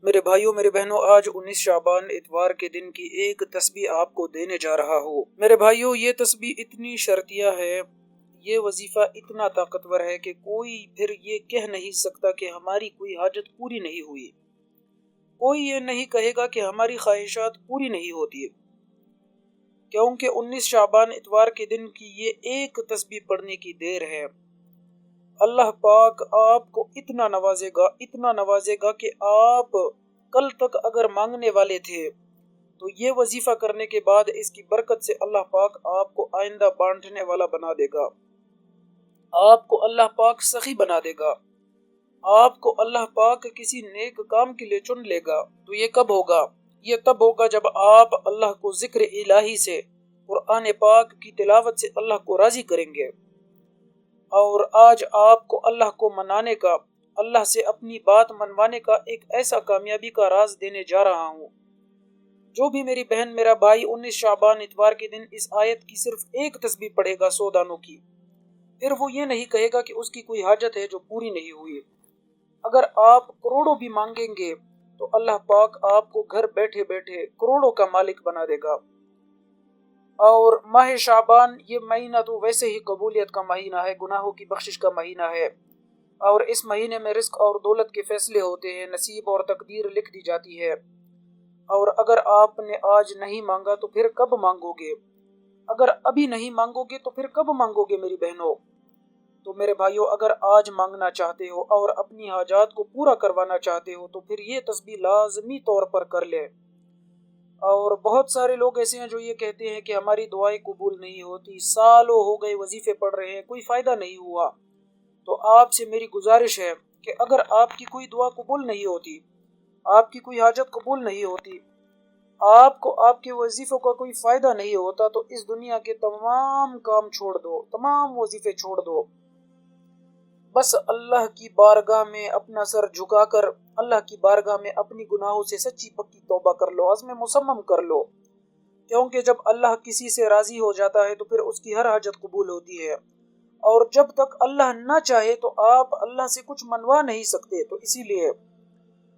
میرے بھائیوں میرے بہنوں، آج 19 شعبان اتوار کے دن کی ایک تسبیح آپ کو دینے جا رہا ہوں۔ میرے بھائیوں، یہ تسبیح اتنی شرطیہ ہے، یہ وظیفہ اتنا طاقتور ہے کہ کوئی پھر یہ کہہ نہیں سکتا کہ ہماری کوئی حاجت پوری نہیں ہوئی۔ کوئی یہ نہیں کہے گا کہ ہماری خواہشات پوری نہیں ہوتی، کیونکہ 19 شعبان اتوار کے دن کی یہ ایک تسبیح پڑھنے کی دیر ہے۔ اللہ پاک آپ کو اتنا نوازے گا کہ آپ کل تک اگر مانگنے والے تھے تو یہ وظیفہ کرنے کے بعد اس کی برکت سے اللہ پاک آپ کو آئندہ بانٹنے والا بنا دے گا، آپ کو اللہ پاک سخی بنا دے گا، آپ کو اللہ پاک کسی نیک کام کے لیے چن لے گا۔ تو یہ کب ہوگا؟ یہ تب ہوگا جب آپ اللہ کو ذکر الہی سے، قرآن پاک کی تلاوت سے اللہ کو راضی کریں گے۔ اور آج آپ کو اللہ کو منانے کا، اللہ سے اپنی بات منوانے کا ایک ایسا کامیابی کا راز دینے جا رہا ہوں۔ جو بھی میری بہن میرا بھائی 19 شعبان اتوار کے دن اس آیت کی صرف ایک تسبیح پڑھے گا 100 دانوں کی، پھر وہ یہ نہیں کہے گا کہ اس کی کوئی حاجت ہے جو پوری نہیں ہوئی۔ اگر آپ کروڑوں بھی مانگیں گے تو اللہ پاک آپ کو گھر بیٹھے بیٹھے کروڑوں کا مالک بنا دے گا۔ اور ماہ شعبان یہ مہینہ تو ویسے ہی قبولیت کا مہینہ ہے، گناہوں کی بخشش کا مہینہ ہے، اور اس مہینے میں رزق اور دولت کے فیصلے ہوتے ہیں، نصیب اور تقدیر لکھ دی جاتی ہے۔ اور اگر آپ نے آج نہیں مانگا تو پھر کب مانگو گے؟ اگر ابھی نہیں مانگو گے تو پھر کب مانگو گے میری بہنوں؟ تو میرے بھائیوں، اگر آج مانگنا چاہتے ہو اور اپنی حاجات کو پورا کروانا چاہتے ہو تو پھر یہ تسبیح لازمی طور پر کر لیں۔ اور بہت سارے لوگ ایسے ہیں جو یہ کہتے ہیں کہ ہماری دعائیں قبول نہیں ہوتی، سالوں ہو گئے وظیفے پڑھ رہے ہیں، کوئی فائدہ نہیں ہوا۔ تو آپ سے میری گزارش ہے کہ اگر آپ کی کوئی دعا قبول نہیں ہوتی، آپ کی کوئی حاجت قبول نہیں ہوتی، آپ کو آپ کے وظیفوں کا کوئی فائدہ نہیں ہوتا، تو اس دنیا کے تمام کام چھوڑ دو، تمام وظیفے چھوڑ دو، بس اللہ کی بارگاہ میں اپنا سر جھکا کر اللہ کی بارگاہ میں اپنی گناہوں سے سچی پکی توبہ کر لو، عزم مصمم کر لو، کیونکہ جب اللہ کسی سے راضی ہو جاتا ہے تو پھر اس کی ہر حاجت قبول ہوتی ہے، اور جب تک اللہ نہ چاہے تو آپ اللہ سے کچھ منوا نہیں سکتے۔ تو اسی لیے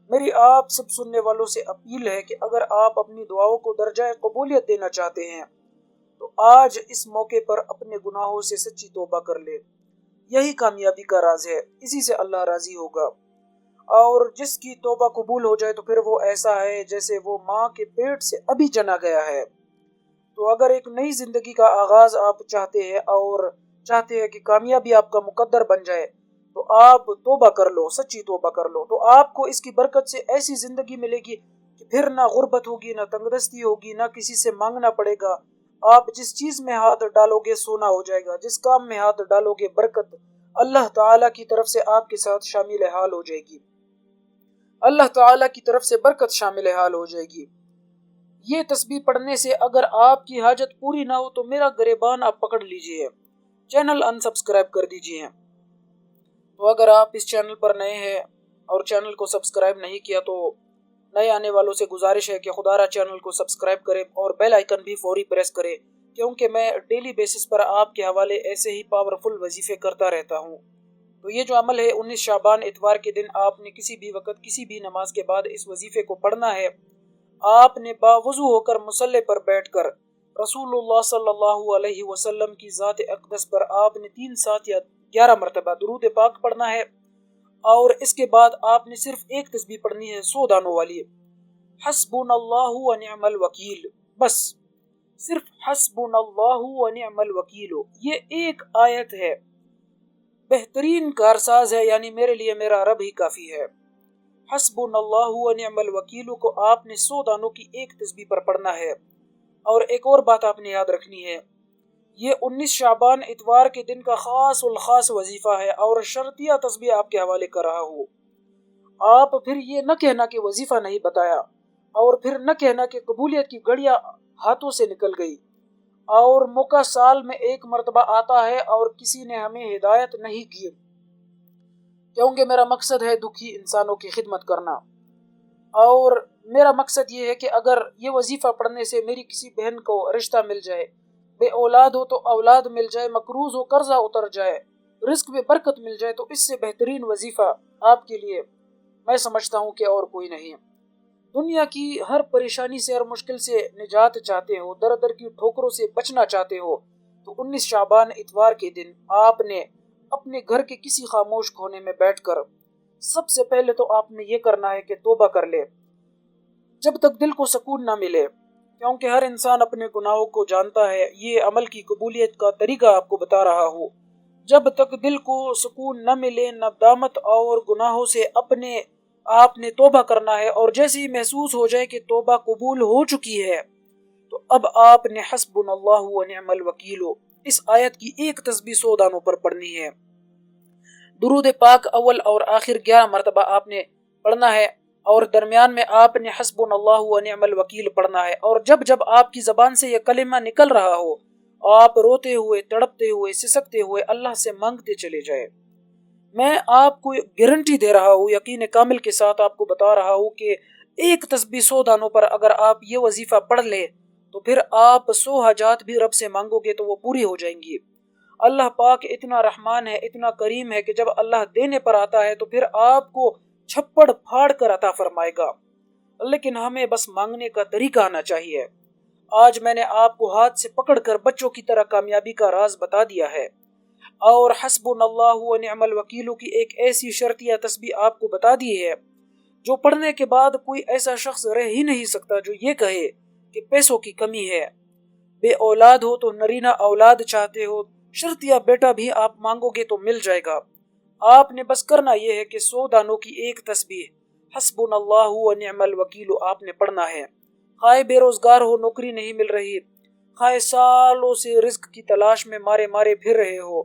میری آپ سب سننے والوں سے اپیل ہے کہ اگر آپ اپنی دعاؤں کو درجہ قبولیت دینا چاہتے ہیں تو آج اس موقع پر اپنے گناہوں سے سچی توبہ کر لے، یہی کامیابی کا راز ہے، اسی سے اللہ راضی ہوگا۔ اور جس کی توبہ قبول ہو جائے تو پھر وہ ایسا ہے جیسے وہ ماں کے پیٹ سے ابھی جنا گیا ہے۔ تو اگر ایک نئی زندگی کا آغاز آپ چاہتے ہیں اور چاہتے ہیں کہ کامیابی آپ کا مقدر بن جائے تو آپ توبہ کر لو، سچی توبہ کر لو، تو آپ کو اس کی برکت سے ایسی زندگی ملے گی کہ پھر نہ غربت ہوگی، نہ تنگدستی ہوگی، نہ کسی سے مانگنا پڑے گا۔ آپ جس چیز میں ہاتھ ڈالو گے سونا ہو جائے گا، جس کام میں ہاتھ ڈالو گے برکت اللہ تعالیٰ کی طرف سے آپ کے ساتھ شامل حال ہو جائے گی، اللہ تعالیٰ کی طرف سے برکت شامل حال ہو جائے گی۔ یہ تسبیح پڑھنے سے اگر آپ کی حاجت پوری نہ ہو تو میرا گریبان آپ پکڑ لیجئے، چینل انسبسکرائب کر دیجئے۔ تو اگر آپ اس چینل پر نئے ہیں اور چینل کو سبسکرائب نہیں کیا تو نئے آنے والوں سے گزارش ہے کہ خدا را چینل کو سبسکرائب کریں اور بیل آئیکن بھی فوری پریس کریں، کیونکہ میں ڈیلی بیسس پر آپ کے حوالے ایسے ہی پاورفل وظیفے کرتا رہتا ہوں۔ تو یہ جو عمل ہے 19 شعبان اتوار کے دن آپ نے کسی بھی وقت کسی بھی نماز کے بعد اس وظیفے کو پڑھنا ہے۔ آپ نے باوضو ہو کر مصلی پر بیٹھ کر رسول اللہ صلی اللہ علیہ وسلم کی ذات اقدس پر آپ نے 3 7 یا 11 مرتبہ درود پاک پڑھنا ہے، اور اس کے بعد آپ نے صرف ایک تسبیح پڑھنی ہے 100 دانوں والی، حسبنا اللہ و نعم الوکیل، بس صرف حسبنا اللہ و نعم الوکیل۔ یہ ایک آیت ہے، بہترین کارساز ہے، یعنی میرے لیے میرا رب ہی کافی ہے۔ حسبنا اللہ و نعم الوکیل کو آپ نے 100 دانوں کی ایک تسبیح پر پڑھنا ہے۔ اور ایک اور بات آپ نے یاد رکھنی ہے، یہ 19 شعبان اتوار کے دن کا خاص الخاص وظیفہ ہے اور شرطیہ تسبیح آپ کے حوالے کر رہا ہوں۔ آپ پھر یہ نہ کہنا کہ وظیفہ نہیں بتایا، اور پھر نہ کہنا کہ قبولیت کی گھڑیاں ہاتھوں سے نکل گئی، اور موقع سال میں ایک مرتبہ آتا ہے اور کسی نے ہمیں ہدایت نہیں کی، کیونکہ میرا مقصد ہے دکھی انسانوں کی خدمت کرنا، اور میرا مقصد یہ ہے کہ اگر یہ وظیفہ پڑھنے سے میری کسی بہن کو رشتہ مل جائے، بے اولاد ہو تو اولاد مل جائے، مقروض ہو قرضہ اتر جائے، رزق میں برکت مل جائے، تو اس سے بہترین وظیفہ آپ کے لیے میں سمجھتا ہوں کہ اور کوئی نہیں۔ دنیا کی ہر پریشانی سے اور مشکل سے نجات چاہتے ہو، در در کی ٹھوکروں سے بچنا چاہتے ہو، تو 19 شعبان اتوار کے دن آپ نے اپنے گھر کے کسی خاموش کونے میں بیٹھ کر سب سے پہلے تو آپ نے یہ کرنا ہے کہ توبہ کر لے جب تک دل کو سکون نہ ملے، کیونکہ ہر انسان اپنے گناہوں کو جانتا ہے۔ یہ عمل کی قبولیت کا طریقہ آپ کو بتا رہا ہوں۔ جب تک دل کو سکون نہ ملے، ندامت اور گناہوں سے اپنے آپ نے توبہ کرنا ہے، اور جیسے ہی محسوس ہو جائے کہ توبہ قبول ہو چکی ہے تو اب آپ نے حسبنا اللہ و نعم الوکیل اس آیت کی ایک تسبیح 100 دانوں پر پڑھنی ہے۔ درود پاک اول اور آخر 11 مرتبہ آپ نے پڑھنا ہے، اور درمیان میں آپ نے حسبنا اللہ و نعم الوکیل پڑھنا ہے۔ اور جب جب آپ کی زبان سے یہ کلمہ نکل رہا ہو، آپ روتے ہوئے، تڑپتے ہوئے، سسکتے ہوئے اللہ سے مانگتے چلے جائے۔ میں آپ کو گارنٹی دے رہا ہوں، یقین کامل کے ساتھ آپ کو بتا رہا ہوں کہ ایک تسبیح 100 دانوں پر اگر آپ یہ وظیفہ پڑھ لے تو پھر آپ 100 حاجات بھی رب سے مانگو گے تو وہ پوری ہو جائیں گی۔ اللہ پاک اتنا رحمان ہے، اتنا کریم ہے کہ جب اللہ دینے پر آتا ہے تو پھر آپ کو چھپڑ پھاڑ کر عطا فرمائے گا، لیکن ہمیں بس مانگنے کا طریقہ آنا چاہیے۔ آج میں نے آپ کو ہاتھ سے پکڑ کر بچوں کی طرح کامیابی کا راز بتا دیا ہے، اور حسبنا اللہ و نعم الوکیل کی ایک ایسی شرطیہ تسبیح آپ کو بتا دی ہے جو پڑھنے کے بعد کوئی ایسا شخص رہ ہی نہیں سکتا جو یہ کہے کہ پیسوں کی کمی ہے، بے اولاد ہو تو نرینہ اولاد چاہتے ہو، شرطیہ بیٹا بھی آپ مانگو گے تو مل جائے گا۔ آپ نے بس کرنا یہ ہے کہ 100 دانوں کی ایک تسبیح حسبنا اللہ و نعم الوکیل آپ نے پڑھنا ہے۔ خواہ بے روزگار ہو، نوکری نہیں مل رہی، خواہ سالوں سے رزق کی تلاش میں مارے مارے پھر رہے ہو،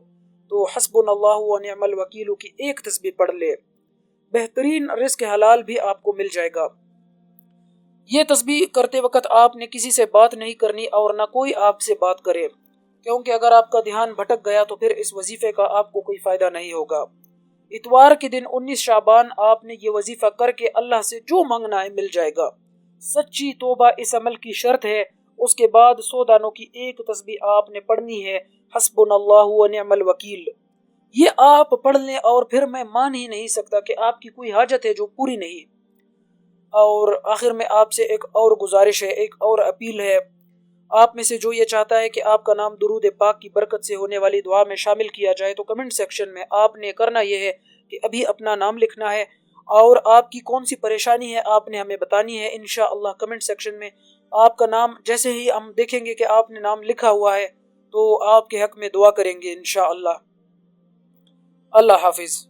تو حسبنا اللہ و نعم الوکیل کی ایک تسبیح پڑھ لے، بہترین رزق حلال بھی آپ کو مل جائے گا۔ یہ تسبیح کرتے وقت آپ نے کسی سے بات نہیں کرنی اور نہ کوئی آپ سے بات کرے، کیونکہ اگر آپ کا دھیان بھٹک گیا تو پھر اس وظیفے کا آپ کو کوئی فائدہ نہیں ہوگا۔ اتوار کے دن 19 شعبان آپ نے یہ وظیفہ کر کے اللہ سے جو مانگنا ہے مل جائے گا۔ سچی توبہ اس عمل کی شرط ہے۔ اس کے بعد 100 دانوں کی ایک تسبیح آپ نے پڑھنی ہے، حسبنا اللہ و نعم الوکیل۔ یہ آپ پڑھ لیں اور پھر میں مان ہی نہیں سکتا کہ آپ کی کوئی حاجت ہے جو پوری نہیں۔ اور آخر میں آپ سے ایک اور گزارش ہے، ایک اور اپیل ہے۔ آپ میں سے جو یہ چاہتا ہے کہ آپ کا نام درود پاک کی برکت سے ہونے والی دعا میں شامل کیا جائے تو کمنٹ سیکشن میں آپ نے کرنا یہ ہے کہ ابھی اپنا نام لکھنا ہے، اور آپ کی کون سی پریشانی ہے آپ نے ہمیں بتانی ہے۔ انشاءاللہ کمنٹ سیکشن میں آپ کا نام جیسے ہی ہم دیکھیں گے کہ آپ نے نام لکھا ہوا ہے تو آپ کے حق میں دعا کریں گے انشاءاللہ۔ اللہ حافظ۔